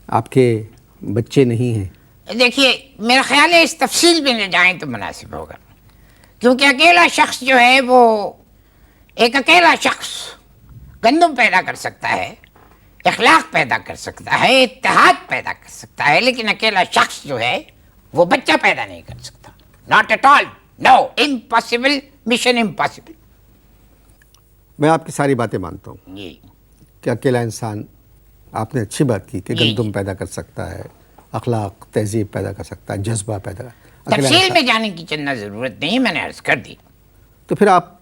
آپ کے بچے نہیں ہیں؟ دیکھیے میرا خیال ہے اس تفصیل میں نہ جائیں تو مناسب ہوگا، کیونکہ اکیلا شخص جو ہے وہ ایک اکیلا شخص گندم پیدا کر سکتا ہے، اخلاق پیدا کر سکتا ہے، اتحاد پیدا کر سکتا ہے، لیکن اکیلا شخص جو ہے وہ بچہ پیدا نہیں کر سکتا. Not at all, no, impossible, mission impossible. میں آپ کی ساری باتیں مانتا ہوں جی کہ اکیلا انسان، آپ نے اچھی بات کی کہ جی گندم پیدا کر سکتا ہے، اخلاق تہذیب پیدا کر سکتا ہے، جذبہ پیدا کر اکیلا تفصیل میں انسان. جانے کی چندہ ضرورت نہیں، میں نے عرض کر دی. تو پھر آپ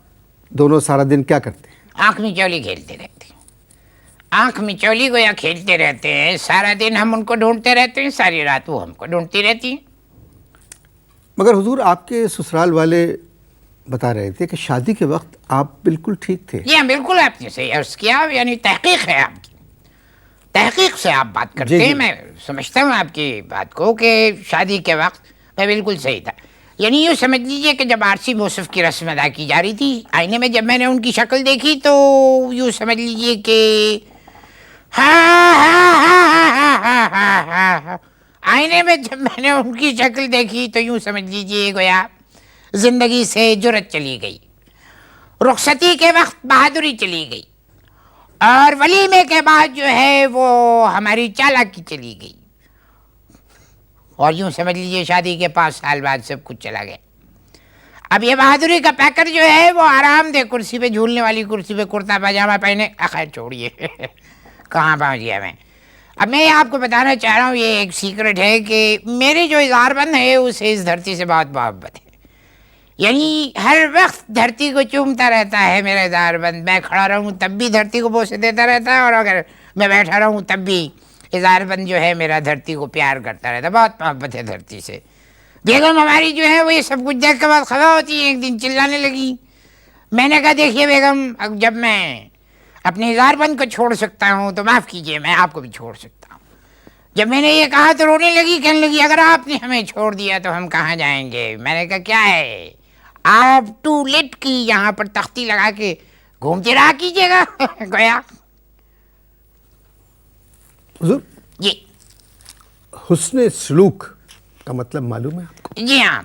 دونوں سارا دن کیا کرتے ہیں؟ آنکھ مچولی کھیلتے رہتے ہیں، آنکھ مچولی گویا کھیلتے رہتے ہیں. سارا دن ہم ان کو ڈھونڈتے رہتے ہیں، ساری رات وہ ہم کو ڈھونڈتی رہتی ہیں. مگر حضور آپ کے سسرال والے بتا رہے تھے کہ شادی کے وقت آپ بالکل ٹھیک تھے. جی ہاں بالکل، آپ نے صحیح عرض کیا، یعنی تحقیق ہے آپ کی، تحقیق سے آپ بات کرتے ہیں. میں سمجھتا ہوں آپ کی بات کو کہ شادی کے وقت میں بالکل صحیح تھا. یعنی یوں سمجھ لیجئے کہ جب عارسی موصف کی رسم ادا کی جا رہی تھی، آئینے میں جب میں نے ان کی شکل دیکھی تو یوں سمجھ لیجئے کہ آئینے میں جب میں نے ان کی شکل دیکھی تو یوں سمجھ لیجئے گویا زندگی سے جرت چلی گئی، رخصتی کے وقت بہادری چلی گئی، اور ولیمے کے بعد جو ہے وہ ہماری چالاکی چلی گئی، اور یوں سمجھ لیجئے شادی کے 5 سال بعد سب کچھ چلا گیا. اب یہ بہادری کا پیکر جو ہے وہ آرام دہ کرسی پہ، جھولنے والی کرسی پہ کرتا پاجامہ پہنے، خیر چھوڑیے کہاں پہنچ گیا میں. اب میں آپ کو بتانا چاہ رہا ہوں، یہ ایک سیکرٹ ہے کہ میری جو اظہار بند ہے اسے اس دھرتی سے بہت محبت ہے. یعنی ہر وقت دھرتی کو چومتا رہتا ہے میرا اظہار بند. میں کھڑا رہوں تب بھی دھرتی کو بوسے دیتا رہتا ہے، اور اگر میں بیٹھا رہوں تب بھی اظہار بند جو ہے میرا دھرتی کو پیار کرتا رہتا ہے. بہت محبت ہے دھرتی سے. بیگم ہماری جو ہے وہ یہ سب کچھ دیکھ کے بعد خفا ہوتی ہے. ایک دن چلانے لگی. میں نے کہا دیکھیے بیگم، جب میں اپنے اظہار بند کو چھوڑ سکتا ہوں تو معاف کیجیے میں آپ کو بھی چھوڑ سکتا ہوں. جب میں نے یہ کہا تو رونے لگی، کہنے لگی اگر آپ نے ہمیں چھوڑ دیا تو ہم کہاں جائیں گے. میں نے کہا کیا ہے، آپ ٹولٹ کی یہاں پر تختی لگا کے گھومتے رہا کیجیے گا. گویا حضور جی حسن سلوک کا مطلب معلوم ہے آپ کو؟ جی ہاں،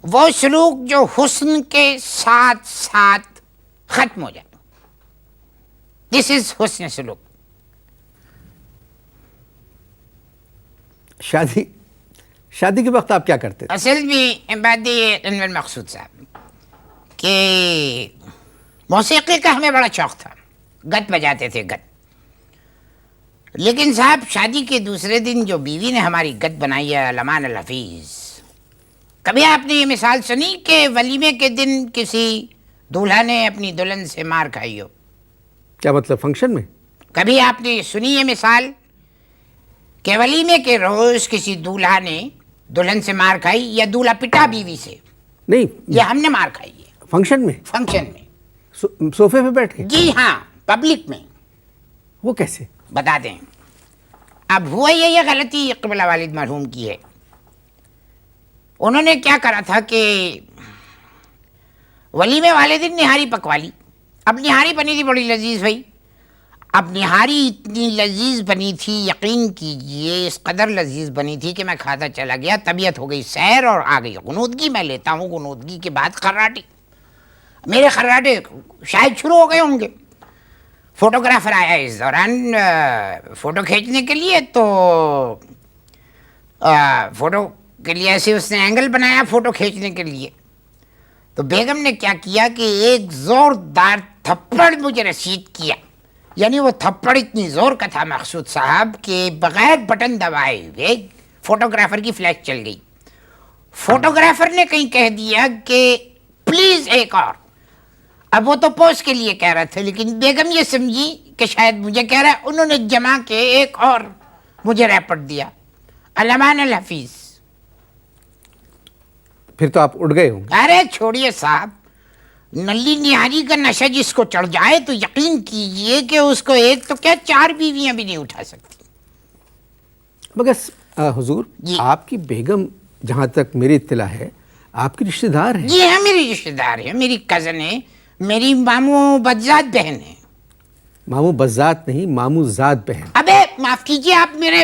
وہ سلوک جو حسن کے ساتھ ساتھ ختم ہو جائے، دس از حسن سلوک. شادی کے وقت آپ کیا کرتے تھے؟ اصل میں بات یہ انور مقصود صاحب کہ موسیقی کا ہمیں بڑا شوق تھا، گت بجاتے تھے گت. لیکن صاحب شادی کے دوسرے دن جو بیوی نے ہماری گت بنائی ہے لمان الحفیظ، کبھی آپ نے یہ مثال سنی کہ ولیمے کے دن کسی دولہا نے اپنی دلہن سے مار کھائی ہو؟ کیا مطلب فنکشن میں؟ کبھی آپ نے سنی یہ مثال کہ ولیمے کے روز کسی دولہا نے دلہن سے مار کھائی، یا دولہا پٹا بیوی سے؟ نہیں، یہ ہم نے مار کھائی ہے فنکشن میں، فنکشن میں. صوفے پہ بیٹھ کے؟ جی ہاں، پبلک میں. وہ کیسے؟ بتا دیں. اب ہوا یہ غلطی قبلہ والد مرحوم کی ہے. انہوں نے کیا کرا تھا کہ ولیمے والے دن نہاری پکوا لی. اب نہاری بنی تھی بڑی لذیذ بھائی. اب نہاری اتنی لذیذ بنی تھی، یقین کیجئے اس قدر لذیذ بنی تھی کہ میں کھاتا چلا گیا. طبیعت ہو گئی سیر اور آ گئی غنودگی. میں لیتا ہوں غنودگی کے بعد خراٹی. میرے خراٹے شاید شروع ہو گئے ہوں گے. فوٹوگرافر آیا اس دوران فوٹو کھینچنے کے لیے، تو فوٹو کے لیے ایسے اس نے اینگل بنایا فوٹو کھینچنے کے لیے. تو بیگم نے کیا کیا کہ ایک زوردار تھپڑ مجھے رسید کیا. یعنی وہ تھپڑ اتنی زور کا تھا مقصود صاحب کہ بغیر بٹن دبائے ہوئے فوٹوگرافر کی فلیش چل گئی. فوٹوگرافر نے کہیں کہہ دیا کہ پلیز ایک اور. اب وہ تو پوز کے لیے کہہ رہا تھا، لیکن بیگم یہ سمجھی کہ شاید مجھے کہہ رہا ہے. انہوں نے جما کے ایک اور مجھے ریپٹ دیا، علمان الحفیظ. پھر تو آپ اٹھ گئے ہوں گے. ارے چھوڑیے صاحب، نلی نہاری کا نشہ جس کو چڑھ جائے تو یقین کیجئے کہ اس کو ایک تو کیا 4 بیویاں بھی نہیں اٹھا سکتی. مگر حضور جی آپ کی بیگم جہاں تک میری اطلاع ہے آپ کی رشتہ دار ہیں. جی ہاں، میری رشتہ دار ہے، میری کزن ہے، میری ماموں بدذات بہن ہے. ماموں بذات نہیں، ماموں ذات بہن. ابے معاف کیجئے، آپ میرے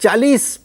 40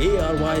ARY